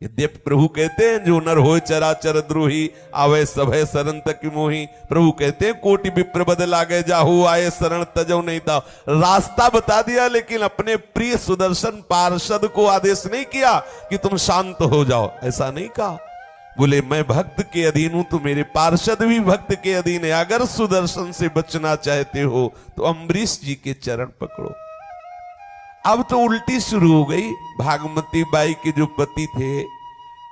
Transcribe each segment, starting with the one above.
यद्यपि प्रभु कहते हैं जो नर होए चराचर द्रोही आवे सभय शरण तक मोही। प्रभु कहते हैं कोटि विप्र बदला गए जाहू आए शरण तजो नहीं था। रास्ता बता दिया लेकिन अपने प्रिय सुदर्शन पार्षद को आदेश नहीं किया कि तुम शांत हो जाओ, ऐसा नहीं कहा। बोले मैं भक्त के अधीन हूं तो मेरे पार्षद भी भक्त के अधीन है। अगर सुदर्शन से बचना चाहते हो तो अम्बरीश जी के चरण पकड़ो। अब तो उल्टी शुरू हो गई। भागमती बाई के जो पति थे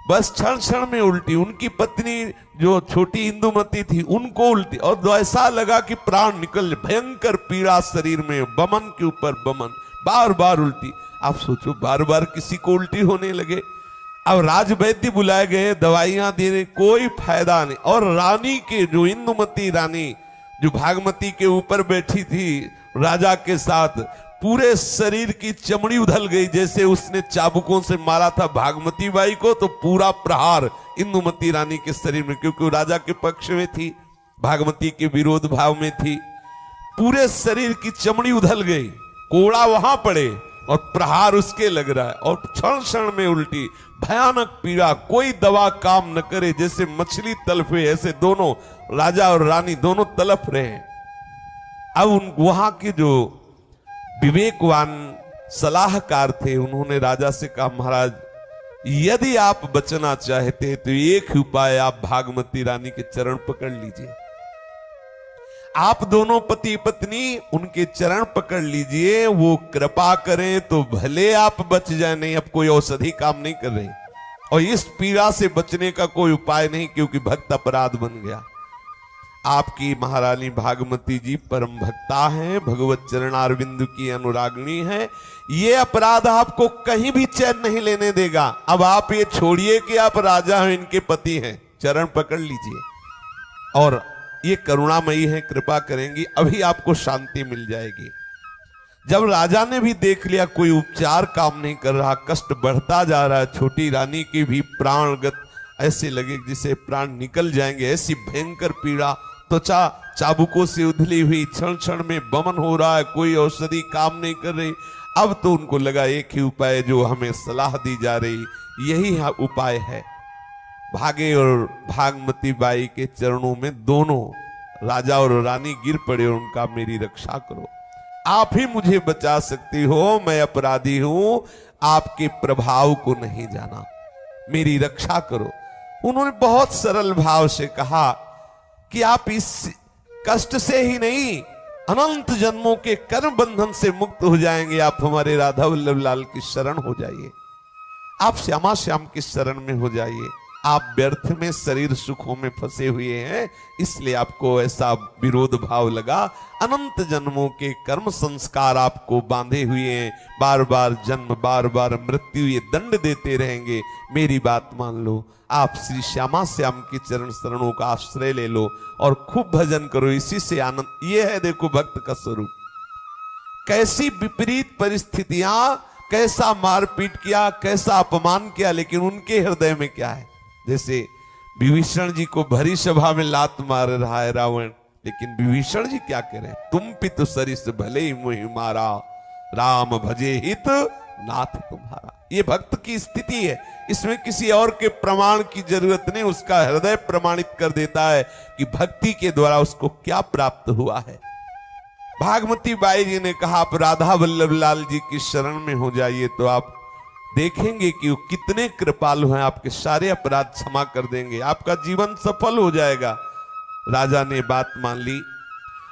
बस क्षण क्षण में उल्टी, उनकी पत्नी जो छोटी इंदुमती थी उनको उल्टी, और ऐसा लगा कि प्राण निकल, भयंकर पीड़ा शरीर में, बमन के ऊपर बमन, बार बार उल्टी। आप सोचो बार बार किसी को उल्टी होने लगे। अब राजवैद्य बुलाए गए, दवाइयां देने, कोई फायदा नहीं। और रानी के जो इंदुमती रानी जो भागमती के ऊपर बैठी थी राजा के साथ, पूरे शरीर की चमड़ी उधल गई, जैसे उसने चाबुकों से मारा था भागमती बाई को। तो पूरा प्रहार इंदुमती रानी के शरीर में, क्योंकि वो राजा के पक्ष में थी, भागमती के विरोध भाव में थी, पूरे शरीर की चमड़ी उधल गई, कोड़ा वहां पड़े और प्रहार उसके लग रहा है, और क्षण क्षण में उल्टी, भयानक पीड़ा, कोई दवा काम न करे, जैसे मछली तलफे, ऐसे दोनों राजा और रानी दोनों तलफ रहे। अब उन वहां के जो विवेकवान सलाहकार थे उन्होंने राजा से कहा महाराज यदि आप बचना चाहते हैं तो एक ही उपाय, आप भागमती रानी के चरण पकड़ लीजिए। आप दोनों पति पत्नी उनके चरण पकड़ लीजिए, वो कृपा करें तो भले आप बच जाए, नहीं अब कोई औषधि काम नहीं कर रही, और इस पीड़ा से बचने का कोई उपाय नहीं, क्योंकि भक्त अपराध बन गया। आपकी महारानी भागमती जी परम भक्ता हैं, भगवत चरणारविंद की अनुरागिणी है, ये अपराध आपको कहीं भी चैन नहीं लेने देगा। अब आप ये छोड़िए कि आप राजा हैं, इनके पति हैं, चरण पकड़ लीजिए, और ये करुणामयी है, कृपा करेंगी, अभी आपको शांति मिल जाएगी। जब राजा ने भी देख लिया कोई उपचार काम नहीं कर रहा, कष्ट बढ़ता जा रहा है, छोटी रानी की भी प्राणगत ऐसे लगे जिसे प्राण निकल जाएंगे, ऐसी भयंकर पीड़ा, त्वचा चाबुकों से उधली हुई, क्षण क्षण में बमन हो रहा है, कोई औषधि काम नहीं कर रही। अब तो उनको लगा एक ही उपाय जो हमें सलाह दी जा रही, यही उपाय है। भागे और भागमती बाई के चरणों में दोनों राजा और रानी गिर पड़े, और उनका मेरी रक्षा करो, आप ही मुझे बचा सकती हो, मैं अपराधी हूं, आपके प्रभाव को नहीं जाना, मेरी रक्षा करो। उन्होंने बहुत सरल भाव से कहा कि आप इस कष्ट से ही नहीं, अनंत जन्मों के कर्म बंधन से मुक्त हो जाएंगे, आप हमारे राधा वल्लभ लाल की शरण हो जाइए, आप श्यामा श्याम की शरण में हो जाइए। आप व्यर्थ में शरीर सुखों में फंसे हुए हैं, इसलिए आपको ऐसा विरोध भाव लगा। अनंत जन्मों के कर्म संस्कार आपको बांधे हुए हैं, बार बार जन्म, बार बार मृत्यु, ये दंड देते रहेंगे। मेरी बात मान लो, आप श्री श्यामा श्याम की चरण शरणों का आश्रय ले लो और खूब भजन करो, इसी से आनंद। ये है देखो भक्त का स्वरूप। कैसी विपरीत परिस्थितियां, कैसा मारपीट किया, कैसा अपमान किया, लेकिन उनके हृदय में क्या है। जैसे विभीषण जी को भरी सभा में लात मार रहा है रावण, लेकिन विभीषण जी क्या कह रहे हैं, तुम पितु सरिस भले ही मुहि मारा, राम भजे हित नाथ तुम्हारा। ये भक्त की स्थिति है, इसमें किसी और के प्रमाण की जरूरत नहीं, उसका हृदय प्रमाणित कर देता है कि भक्ति के द्वारा उसको क्या प्राप्त हुआ है। भागमती बाई जी ने कहा आप राधा वल्लभ लाल जी की शरण में हो जाइए, तो आप देखेंगे कि वो कितने कृपालु हैं, आपके सारे अपराध क्षमा कर देंगे, आपका जीवन सफल हो जाएगा। राजा ने बात मान ली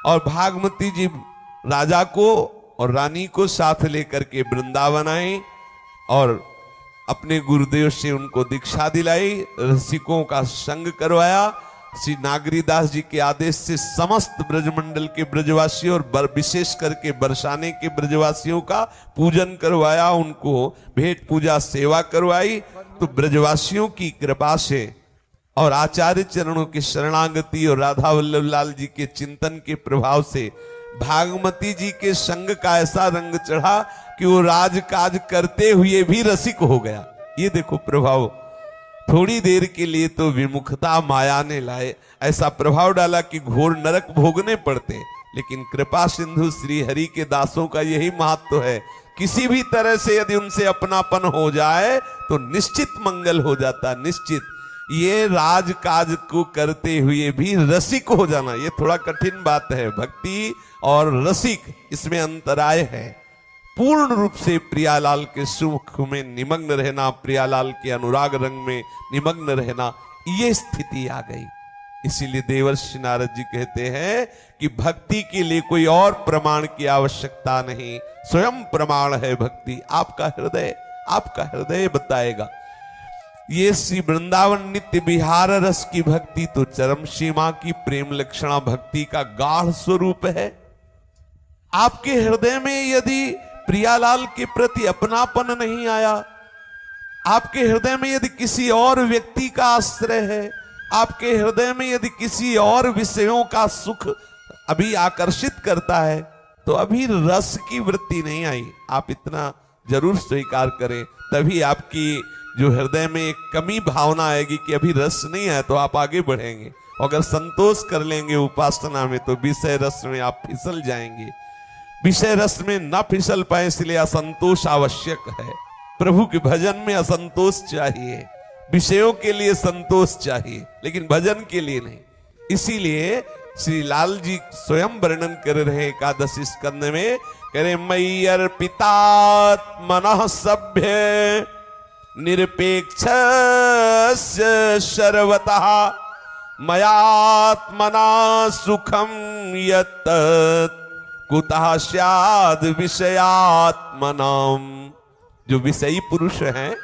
और भागमती जी राजा को और रानी को साथ लेकर के वृंदावन आए और अपने गुरुदेव से उनको दीक्षा दिलाई, रसिकों का संग करवाया। श्री नागरीदास जी के आदेश से समस्त ब्रजमंडल के ब्रजवासियों और विशेष करके बरसाने के ब्रजवासियों का पूजन करवाया, उनको भेंट पूजा सेवा करवाई। तो ब्रजवासियों की कृपा से और आचार्य चरणों की शरणागति और राधा वल्लभ लाल जी के चिंतन के प्रभाव से भागमती जी के संग का ऐसा रंग चढ़ा कि वो राजकाज करते हुए भी रसिक हो गया। ये देखो प्रभाव, थोड़ी देर के लिए तो विमुखता माया ने लाए, ऐसा प्रभाव डाला कि घोर नरक भोगने पड़ते, लेकिन कृपा सिंधु श्री हरि के दासों का यही महत्व है, किसी भी तरह से यदि उनसे अपनापन हो जाए तो निश्चित मंगल हो जाता, निश्चित। ये राजकाज को करते हुए भी रसिक हो जाना, ये थोड़ा कठिन बात है। भक्ति और रसिक, इसमें अंतराय है। पूर्ण रूप से प्रियालाल के सुख में निमग्न रहना, प्रियालाल के अनुराग रंग में निमग्न रहना, ये स्थिति आ गई। इसीलिए देवर्षि नारद जी कहते हैं कि भक्ति के लिए कोई और प्रमाण की आवश्यकता नहीं, स्वयं प्रमाण है भक्ति। आपका हृदय बताएगा। ये श्री वृंदावन नित्य विहार रस की भक्ति तो चरम सीमा की प्रेम लक्षणा भक्ति का गाढ़ स्वरूप है। आपके हृदय में यदि प्रियालाल के प्रति अपनापन नहीं आया, आपके हृदय में यदि किसी और व्यक्ति का आश्रय है, आपके हृदय में यदि किसी और विषयों का सुख अभी आकर्षित करता है, तो अभी रस की वृत्ति नहीं आई। आप इतना जरूर स्वीकार करें, तभी आपकी जो हृदय में एक कमी भावना आएगी कि अभी रस नहीं है, तो आप आगे बढ़ेंगे। अगर संतोष कर लेंगे उपासना में, तो विषय रस में आप फिसल जाएंगे। विषय रस में न फिसल पाए, इसलिए असंतोष आवश्यक है। प्रभु के भजन में असंतोष चाहिए, विषयों के लिए संतोष चाहिए, लेकिन भजन के लिए नहीं। इसीलिए श्री लाल जी स्वयं वर्णन कर रहे एकादशी स्कंद में, कह रहे मयि अर्पितात्मनः सभ्य निरपेक्ष सर्वतः मयात्मना सुखम यत् कुतः स्याद् विषयात्मनाम। जो विषयी पुरुष हैं,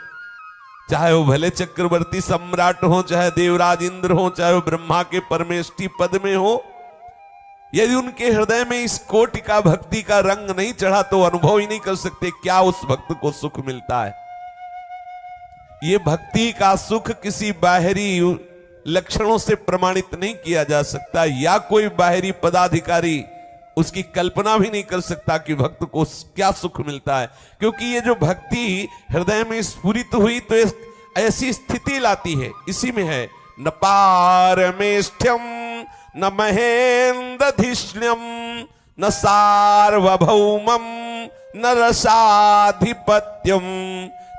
चाहे वो भले चक्रवर्ती सम्राट हो, चाहे देवराज इंद्र हो, चाहे वो ब्रह्मा के परमेष्ठी पद में हो, यदि उनके हृदय में इस कोटि का भक्ति का रंग नहीं चढ़ा, तो अनुभव ही नहीं कर सकते क्या उस भक्त को सुख मिलता है। ये भक्ति का सुख किसी बाहरी लक्षणों से प्रमाणित नहीं किया जा सकता, या कोई बाहरी पदाधिकारी उसकी कल्पना भी नहीं कर सकता कि भक्त को क्या सुख मिलता है। क्योंकि ये जो भक्ति हृदय में स्फुरित हुई, तो ऐसी स्थिति लाती है। इसी में है, न पारमेष्ठ्यम न महेन्द्रधिष्ण्यम न सार्वभौमम न रसाधिपत्यम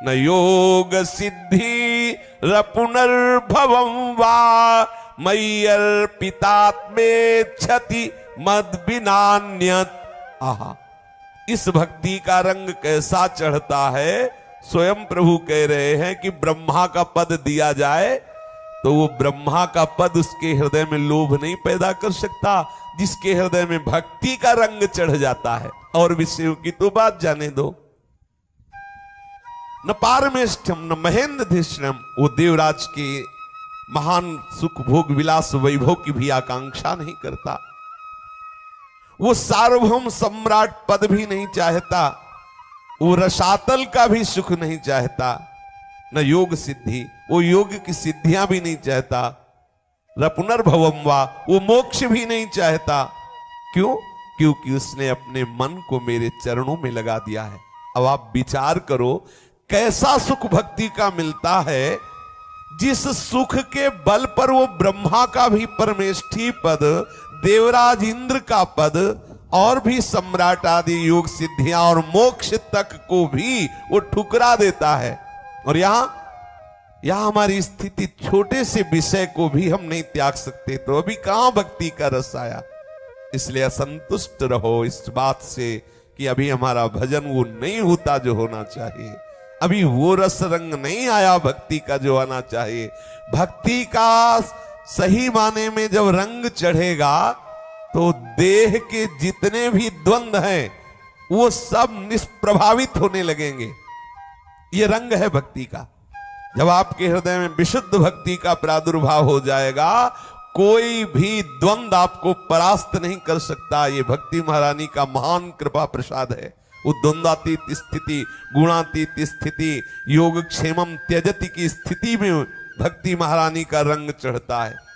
न योग सिद्धि पुनर्भवम वा मयि अर्पितात्मेच्छति मद बिनान्यत। आहा, इस भक्ति का रंग कैसा चढ़ता है। स्वयं प्रभु कह रहे हैं कि ब्रह्मा का पद दिया जाए, तो वो ब्रह्मा का पद उसके हृदय में लोभ नहीं पैदा कर सकता, जिसके हृदय में भक्ति का रंग चढ़ जाता है। और विषयों की तो बात जाने दो। न पारमेष्ठ्यम न महेन्द्रधिष्ण्यम, वो देवराज के महान सुख भोग विलास वैभव की भी आकांक्षा नहीं करता। वो सार्वभौम सम्राट पद भी नहीं चाहता, वो रसातल का भी सुख नहीं चाहता, न योग सिद्धि, वो योग की सिद्धियां भी नहीं चाहता, न पुनर्भवम वा, वो मोक्ष भी नहीं चाहता। क्यों? क्योंकि उसने अपने मन को मेरे चरणों में लगा दिया है। अब आप विचार करो, कैसा सुख भक्ति का मिलता है, जिस सुख के बल पर वो ब्रह्मा का भी परमेष्ठी पद, देवराज इंद्र का पद और भी सम्राट आदि योग सिद्धियां और मोक्ष तक को भी वो ठुकरा देता है। और यहां हमारी स्थिति, छोटे से विषय को भी हम नहीं त्याग सकते, तो अभी कहां भक्ति का रस आया। इसलिए असंतुष्ट रहो इस बात से कि अभी हमारा भजन वो नहीं होता जो होना चाहिए, अभी वो रस रंग नहीं आया भक्ति का जो आना चाहिए। भक्ति का सही माने में जब रंग चढ़ेगा, तो देह के जितने भी द्वंद्व हैं वो सब निष्प्रभावित होने लगेंगे। ये रंग है भक्ति का। जब आपके हृदय में विशुद्ध भक्ति का प्रादुर्भाव हो जाएगा, कोई भी द्वंद्व आपको परास्त नहीं कर सकता। ये भक्ति महारानी का महान कृपा प्रसाद है। वो द्वंद्वातीत स्थिति, गुणातीत स्थिति, योग क्षेमम त्यजति की स्थिति में भक्ति महारानी का रंग चढ़ता है।